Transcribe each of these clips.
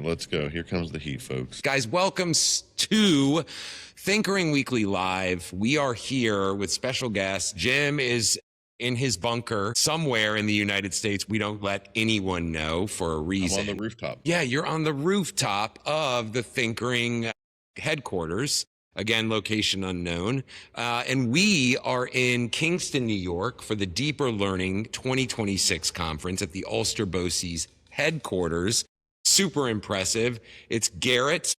right, let's go. Here comes the heat, folks. Guys, welcome to Thinkering Weekly Live. We are here with special guests. Jim is in his bunker somewhere in the United States. We don't let anyone know for a reason. I'm on the rooftop. Yeah, you're on the rooftop of the Thinkering headquarters. Again, location unknown. And we are in Kingston, New York for the Deeper Learning 2026 conference at the Ulster BOCES headquarters. Super impressive. It's Garrett,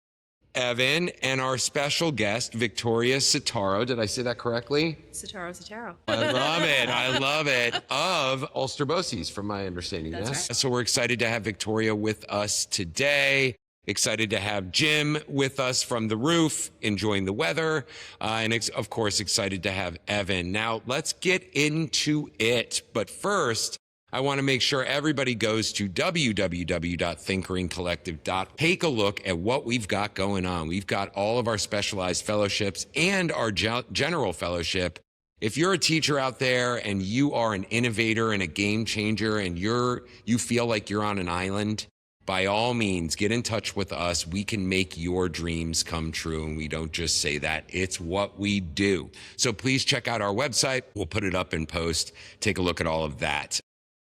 Evan, and our special guest, Victoria Setaro. Did I say that correctly? Setaro. I love it. Of Ulster BOCES, from my understanding. That's yes. right. So we're excited to have Victoria with us today. Excited to have Jim with us from the roof, enjoying the weather. And of course, excited to have Evan. Now, let's get into it. But first, I want to make sure everybody goes to www.thinkeringcollective.com. Take a look at what we've got going on. We've got all of our specialized fellowships and our general fellowship. If you're a teacher out there and you are an innovator and a game changer and you feel like you're on an island, by all means, get in touch with us. We can make your dreams come true. And we don't just say that, it's what we do. So please check out our website. We'll put it up in post. Take a look at all of that.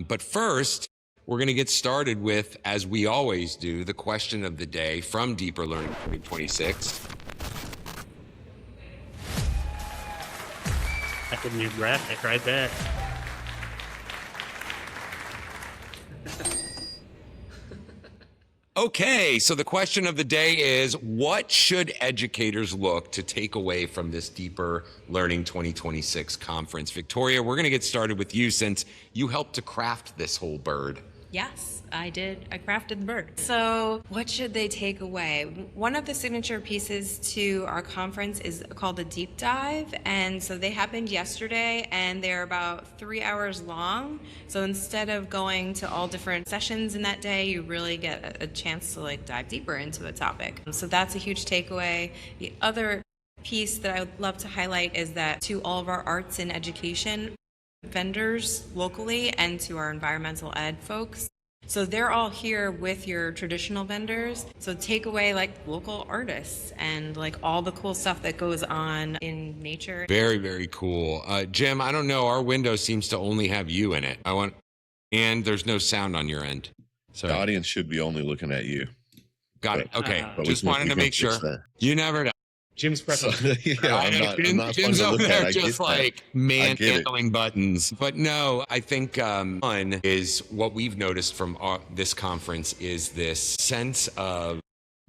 But first, we're going to get started with, as we always do, the question of the day from Deeper Learning 2026. That's a new graphic right there. Okay, so the question of the day is, what should educators look to take away from this Deeper Learning 2026 conference? Victoria, we're going to get started with you since you helped to craft this whole bird. Yes, I did. I crafted the bird. So what should they take away? One of the signature pieces to our conference is called a deep dive. And so they happened yesterday and they're about 3 hours long. So instead of going to all different sessions in that day, you really get a chance to dive deeper into a topic. So that's a huge takeaway. The other piece that I would love to highlight is that to all of our arts and education vendors locally and to our environmental ed folks. So they're all here with your traditional vendors. So take away local artists and all the cool stuff that goes on in nature. Very, very cool. Jim, I don't know. Our window seems to only have you in it. And there's no sound on your end. So The audience should be only looking at you. got it. Okay. But Just wanted to make sure. That. You never know. Jim's pressing. I'm not Jim's fun to over look there at. just handling buttons. But no, I think one is what we've noticed from this conference is this sense of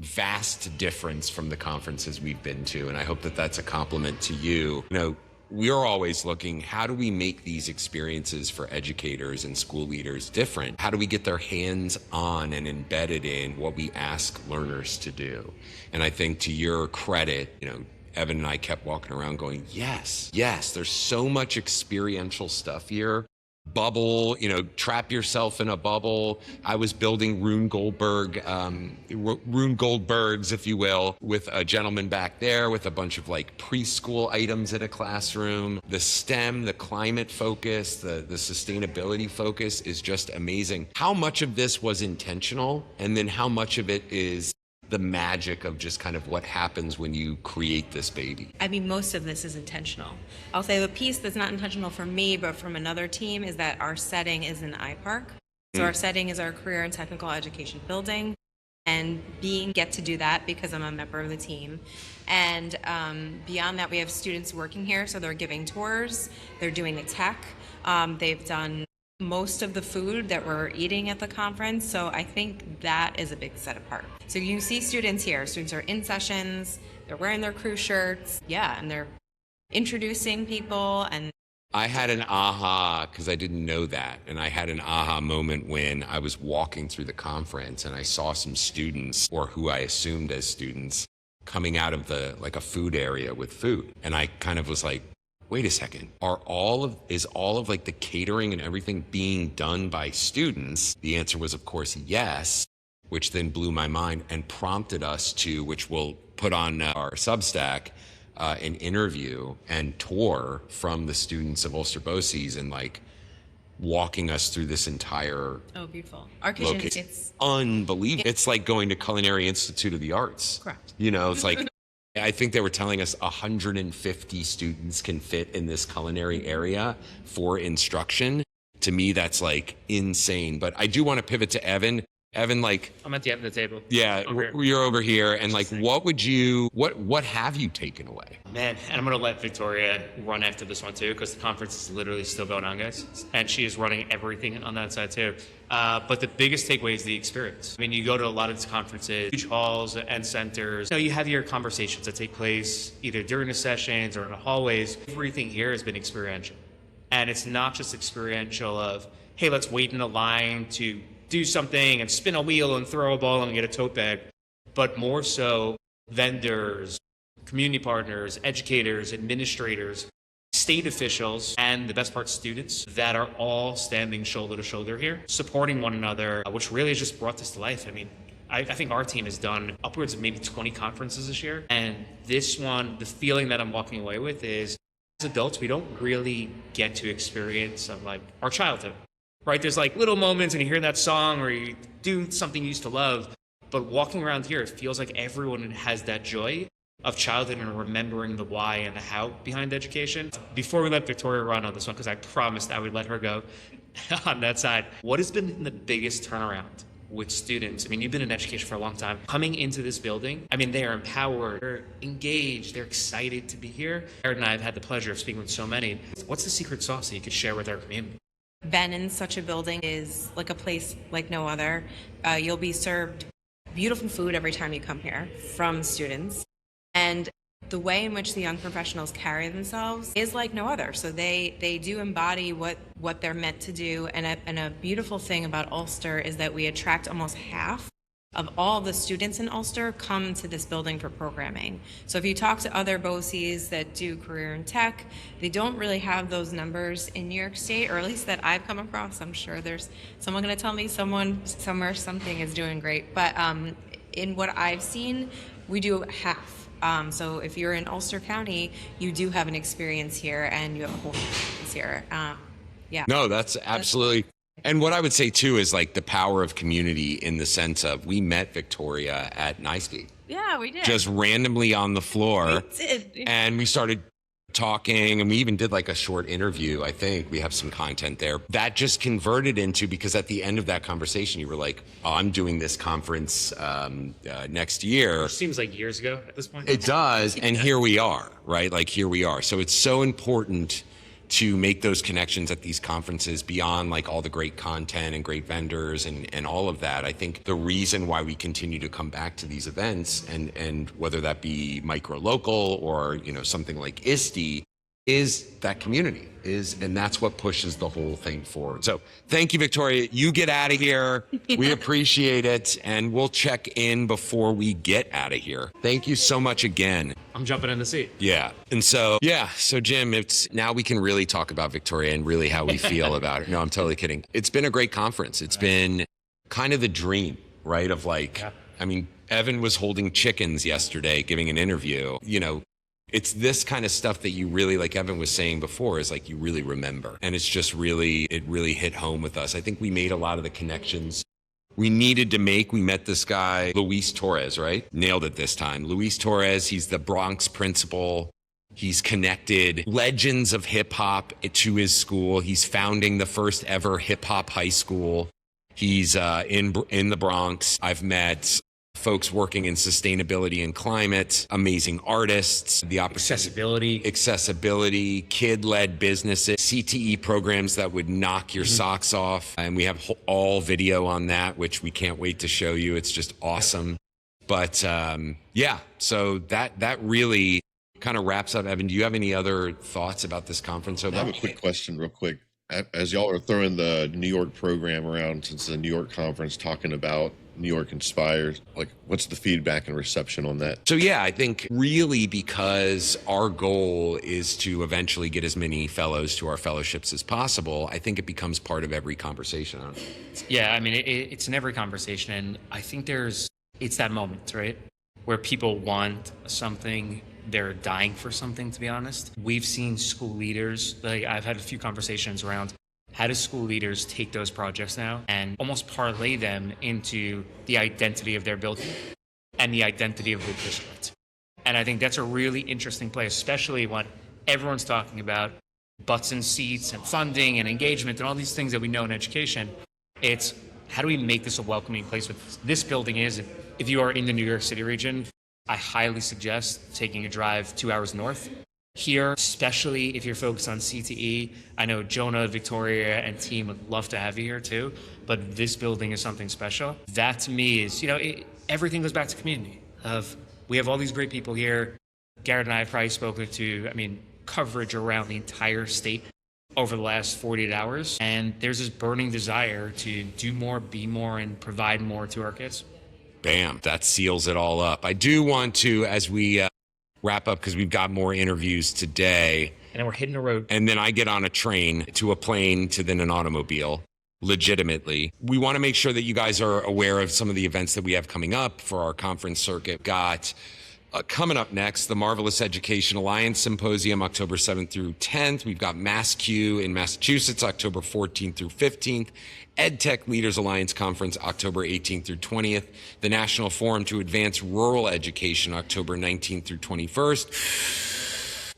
vast difference from the conferences we've been to. And I hope that that's a compliment to you. We're always looking, how do we make these experiences for educators and school leaders different? How do we get their hands on and embedded in what we ask learners to do? And I think to your credit, Evan and I kept walking around going, yes, there's so much experiential stuff here. Bubble, trap yourself in a bubble. I was building Rune Goldbergs, if you will, with a gentleman back there with a bunch of preschool items in a classroom. The STEM, the climate focus, the sustainability focus is just amazing. How much of this was intentional? And then how much of it is the magic of just kind of what happens when you create this baby? I mean, most of this is intentional. I'll say the piece that's not intentional for me, but from another team, is that our setting is an iPark. So our setting is our career and technical education building. And get to do that because I'm a member of the team. And beyond that, we have students working here. So they're giving tours, they're doing the tech. They've done most of the food that we're eating at the conference. So I think that is a big set apart. So you see students here. Students are in sessions, they're wearing their crew shirts, and they're introducing people. And I had an aha, because I didn't know that. And I had an aha moment when I was walking through the conference and I saw some students, or who I assumed as students, coming out of a food area with food. And I kind of was like, wait a second, is all of the catering and everything being done by students? The answer was, of course, yes, which then blew my mind and prompted us to, which we'll put on our Substack, an interview and tour from the students of Ulster BOCES and walking us through this entire Oh, beautiful. Our kitchen, location. it's Unbelievable. It's like going to Culinary Institute of the Arts. correct. You know, it's like, I think they were telling us 150 students can fit in this culinary area for instruction. To me, that's like insane. But I do want to pivot to Evan. Evan, like, I'm at the end of the table. yeah, you're over here. And like, what have you taken away? Man, and I'm going to let Victoria run after this one too, because the conference is literally still going on, guys. And she is running everything on that side too. But the biggest takeaway is the experience. I mean, you go to a lot of these conferences, huge halls and centers. You know, you have your conversations that take place either during the sessions or in the hallways. Everything here has been experiential. And it's not just experiential of, hey, let's wait in a line to do something and spin a wheel and throw a ball and get a tote bag, but more so vendors, community partners, educators, administrators, state officials, and the best part, students that are all standing shoulder to shoulder here, supporting one another, which really has just brought this to life. I mean, I think our team has done upwards of maybe 20 conferences this year. And this one, the feeling that I'm walking away with is, as adults, we don't really get to experience of like our childhood. Right, there's like little moments and you hear that song or you do something you used to love, but walking around here, it feels like everyone has that joy of childhood and remembering the why and the how behind education. Before we let Victoria run on this one, because I promised I would let her go on that side, what has been the biggest turnaround with students? I mean, you've been in education for a long time. Coming into this building, I mean, they are empowered, they're engaged, they're excited to be here. Aaron and I have had the pleasure of speaking with so many. What's the secret sauce that you could share with our community? Ben in such a building is like a place like no other. You'll be served beautiful food every time you come here from students. And the way in which the young professionals carry themselves is like no other. So they do embody what they're meant to do. And a beautiful thing about Ulster is that we attract almost half of all the students in Ulster come to this building for programming. So if you talk to other BOCES that do career in tech, they don't really have those numbers in New York State, or at least that I've come across. I'm sure there's someone going to tell me someone somewhere something is doing great. But in what I've seen, we do half. So if you're in Ulster County, you do have an experience here and you have a whole experience here. Yeah. No, that's absolutely. And what I would say too is like the power of community in the sense of we met Victoria at NICE. Yeah, we did. Just randomly on the floor. We did. And we started talking and we even did like a short interview. I think we have some content there that just converted into, because at the end of that conversation, you were like, oh, I'm doing this conference next year. Which seems like years ago at this point. It does. And here we are, right? Like here we are. So it's so important to make those connections at these conferences beyond like all the great content and great vendors and all of that. I think the reason why we continue to come back to these events and whether that be micro local or, you know, something like ISTE is that community and that's what pushes the whole thing forward. So thank you, Victoria. You get out of here. We appreciate it. And we'll check in before we get out of here. Thank you so much again. I'm jumping in the seat. Yeah. And so Jim, it's now we can really talk about Victoria and really how we feel about it. No, I'm totally kidding. It's been a great conference. It's been kind of the dream, right? Of like, I mean, Evan was holding chickens yesterday, giving an interview, you know. It's this kind of stuff that you really, like Evan was saying before, is like you really remember. And it's just really, it really hit home with us. I think we made a lot of the connections we needed to make. We met this guy, Luis Torres, right? Nailed it this time. Luis Torres, he's the Bronx principal. He's connected legends of hip hop to his school. He's founding the first ever hip hop high school. He's in the Bronx. I've met folks working in sustainability and climate, amazing artists, the accessibility, kid-led businesses, CTE programs that would knock your socks off. And we have all video on that, which we can't wait to show you. It's just awesome. But so that really kind of wraps up. Evan, do you have any other thoughts about this conference? I have a quick question real quick. As y'all are throwing the New York program around since the New York conference, talking about New York Inspires, like what's the feedback and reception on that? So I think really because our goal is to eventually get as many fellows to our fellowships as possible, I think it becomes part of every conversation. Yeah, I mean, it's in every conversation. And I think it's that moment, right? Where people want something, they're dying for something, to be honest. We've seen school leaders, like I've had a few conversations around How do school leaders take those projects now and almost parlay them into the identity of their building and the identity of the district? And I think that's a really interesting play, especially when everyone's talking about butts and seats and funding and engagement and all these things that we know in education. It's how do we make this a welcoming place? What this building is, if you are in the New York City region, I highly suggest taking a drive 2 hours north. Here, especially if you're focused on CTE, I know Jonah, Victoria, and team would love to have you here too, but this building is something special. That to me is, everything goes back to community. We have all these great people here. Garrett and I have probably spoken to, coverage around the entire state over the last 48 hours. And there's this burning desire to do more, be more, and provide more to our kids. Bam, that seals it all up. I do want to, as we wrap up, because we've got more interviews today. And then we're hitting the road. And then I get on a train to a plane to then an automobile, legitimately. We want to make sure that you guys are aware of some of the events that we have coming up for our conference circuit. Got coming up next, the Marvelous Education Alliance Symposium, October 7th through 10th. We've got MassQ in Massachusetts, October 14th through 15th. EdTech Leaders Alliance Conference, October 18th through 20th. The National Forum to Advance Rural Education, October 19th through 21st.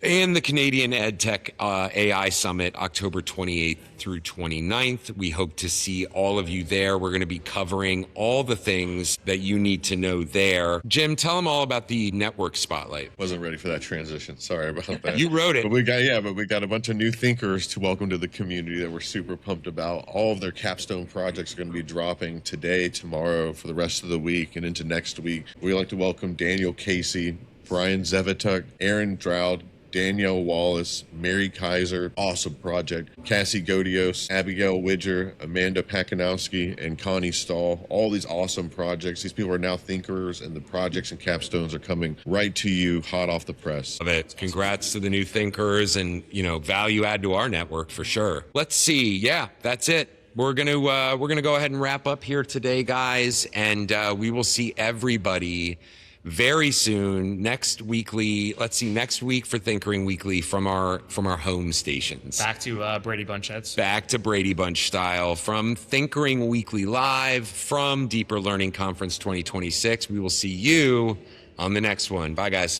And the Canadian EdTech AI Summit, October 28th through 29th. We hope to see all of you there. We're going to be covering all the things that you need to know there. Jim, tell them all about the network spotlight. Wasn't ready for that transition. Sorry about that. You wrote it. But we got a bunch of new thinkers to welcome to the community that we're super pumped about. All of their capstone projects are going to be dropping today, tomorrow, for the rest of the week and into next week. We'd like to welcome Daniel Casey, Brian Zevituk, Aaron Dowd, Danielle Wallace, Mary Kaiser, awesome project, Cassie Godios, Abigail Widger, Amanda Pakanowski, and Connie Stahl. All these awesome projects. These people are now thinkers, and the projects and capstones are coming right to you, hot off the press. Love it. Congrats to the new thinkers, and value add to our network for sure. Let's see. Yeah, that's it. We're gonna go ahead and wrap up here today, guys, and we will see everybody very soon. Next week for Thinkering Weekly from our home stations. Back to Brady Bunch heads. Back to Brady Bunch style from Thinkering Weekly Live from Deeper Learning Conference 2026. We will see you on the next one. Bye, guys.